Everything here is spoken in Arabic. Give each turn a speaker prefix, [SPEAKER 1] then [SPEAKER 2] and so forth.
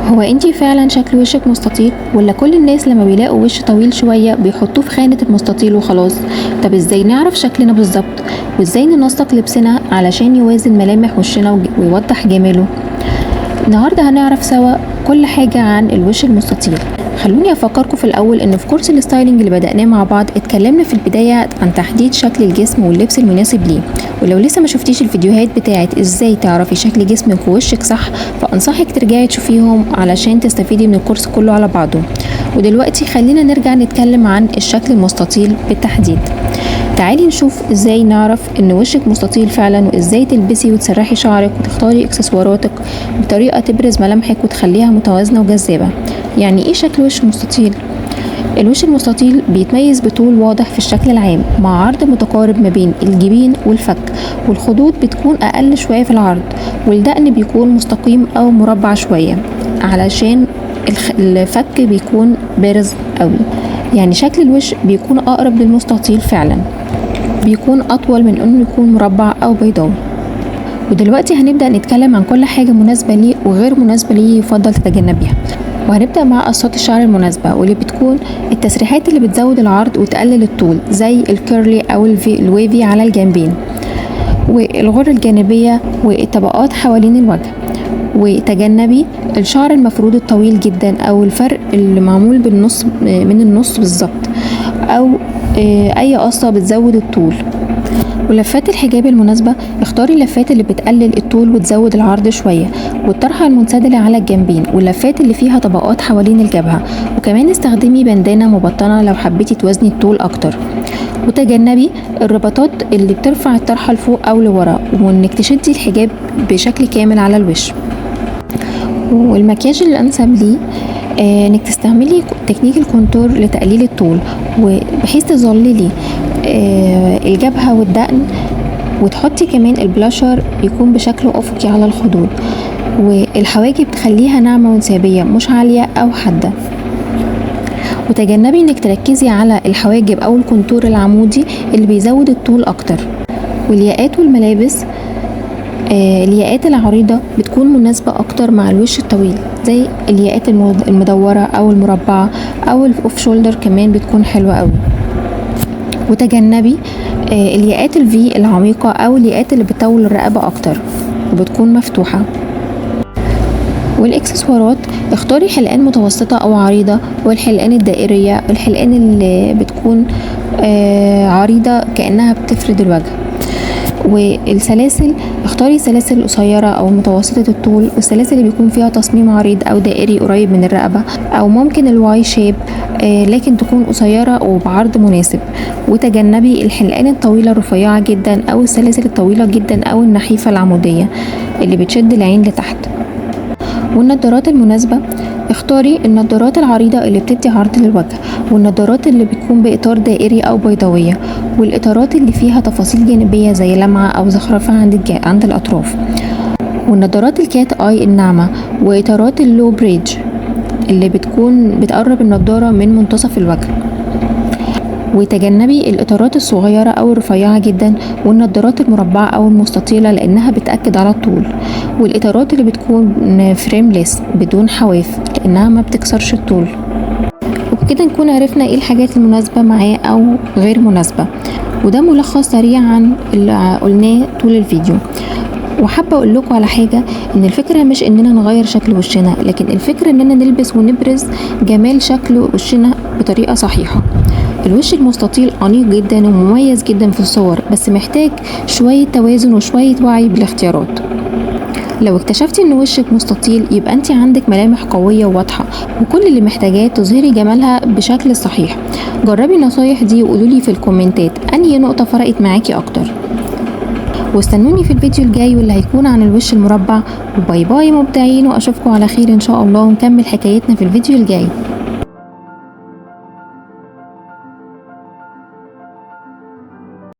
[SPEAKER 1] هو انتي فعلا شكل وشك مستطيل، ولا كل الناس لما بيلاقوا وش طويل شوية بيحطوه في خانة المستطيل وخلاص؟ طب ازاي نعرف شكلنا بالظبط، وازاي ننسق لبسنا علشان يوازن ملامح وشنا ويوضح جماله؟ النهارده هنعرف سوا كل حاجة عن الوش المستطيل. خلوني افكركم في الاول ان في كورس الستايلينج اللي بدأناه مع بعض اتكلمنا في البداية عن تحديد شكل الجسم واللبس المناسب ليه، ولو لسه ما شفتيش الفيديوهات بتاعت ازاي تعرفي شكل جسمك ووشك صح فانصحك ترجعي تشوفيهم علشان تستفيدي من الكورس كله على بعضه. ودلوقتي خلينا نرجع نتكلم عن الشكل المستطيل بالتحديد. تعالي نشوف ازاي نعرف ان وشك مستطيل فعلا، وازاي تلبسي وتسرحي شعرك وتختاري اكسسواراتك بطريقة تبرز ملامحك وتخليها متوازنة وجذابة. يعني ايه شكل وش مستطيل؟ الوش المستطيل بيتميز بطول واضح في الشكل العام مع عرض متقارب ما بين الجبين والفك، والخدود بتكون اقل شوية في العرض، والدقن بيكون مستقيم او مربع شوية علشان الفك بيكون بارز قوي. يعني شكل الوش بيكون اقرب للمستطيل فعلا، بيكون اطول من انه يكون مربع او بيضاوي. ودلوقتي هنبدأ نتكلم عن كل حاجة مناسبة ليه وغير مناسبة ليه يفضل تتجنبيها. وهنبدأ مع قصات الشعر المناسبة، واللي بتكون التسريحات اللي بتزود العرض وتقلل الطول زي الكيرلي او الويفي على الجنبين، والغرة الجانبية والطبقات حوالين الوجه. وتجنبي الشعر المفرود الطويل جدا او الفرق اللي معمول بالنص من النص بالظبط، او اي قصة بتزود الطول. ولفات الحجاب المناسبة، اختاري اللفات اللي بتقلل الطول وتزود العرض شوية، والطرحة المنسدلة على الجنبين، واللفات اللي فيها طبقات حوالين الجبهة. وكمان استخدمي بندانة مبطنة لو حبيتي توازني الطول اكتر. وتجنبي الرباطات اللي بترفع الطرحة لفوق او لورا، وانك تشدي الحجاب بشكل كامل على الوش. والمكياج الانسب ليه انك تستعملي تكنيك الكونتور لتقليل الطول، وبحيث تظللي الجبهة والدقن، وتحطي كمان البلاشر يكون بشكل افقي على الخدود. والحواجب تخليها ناعمة وانسيابية مش عالية او حادة. وتجنبي انك تركزي على الحواجب او الكونتور العمودي اللي بيزود الطول اكتر. والياقات والملابس، الياقات العريضة بتكون مناسبة اكتر مع الوش الطويل، زي الياقات المدورة او المربعة او الاوف شولدر كمان بتكون حلوة قوي. وتجنبي الياقات الفي العميقة او الياقات اللي بتطول الرقبة اكتر وبتكون مفتوحة. والاكسسوارات، اختاري حلقان متوسطة او عريضة، والحلقان الدائرية، والحلقان اللي بتكون عريضة كأنها بتفرد الوجه. والسلاسل، اختاري سلاسل قصيرة او متوسطة الطول، والسلاسل اللي بيكون فيها تصميم عريض او دائري قريب من الرقبة، او ممكن الواي شيب لكن تكون قصيرة وبعرض مناسب. وتجنبي الحلقان الطويلة الرفيعة جدا، او السلاسل الطويلة جدا، او النحيفة العمودية اللي بتشد العين لتحت. والنضارات المناسبة، اختاري النضارات العريضة اللي بتدي عرض للوجه، والنضارات اللي بتكون بإطار دائري أو بيضاوية، والإطارات اللي فيها تفاصيل جانبية زي لمعة أو زخرفة عند الأطراف. والنضارات الكات آي الناعمة، وإطارات اللو بريدج اللي بتقرب النضارة من منتصف الوجه. وتجنبي الإطارات الصغيرة أو الرفيعة جدا، والنضارات المربعة أو المستطيلة لأنها بتأكد على الطول. والإطارات اللي بتكون فريمليس بدون حواف لأنها ما بتكسرش الطول. وبكده نكون عرفنا ايه الحاجات المناسبة معاه أو غير مناسبة، وده ملخص سريع عن اللي قلناه طول الفيديو. وحابة اقول لكم على حاجة، ان الفكرة مش اننا نغير شكل وشنا، لكن الفكرة اننا نلبس ونبرز جمال شكل وشنا بطريقة صحيحة. الوش المستطيل أنيق جدا ومميز جدا في الصور، بس محتاج شوية توازن وشوية وعي بالاختيارات. لو اكتشفتي ان وشك مستطيل يبقى انت عندك ملامح قوية وواضحة، وكل اللي محتاجاه تظهري جمالها بشكل صحيح. جربي النصايح دي وقولولي في الكومنتات انهي نقطة فرقت معاكي اكتر. واستنوني في الفيديو الجاي واللي هيكون عن الوش المربع. وباي باي مبدعين، واشوفكم على خير ان شاء الله، ونكمل حكايتنا في الفيديو الجاي.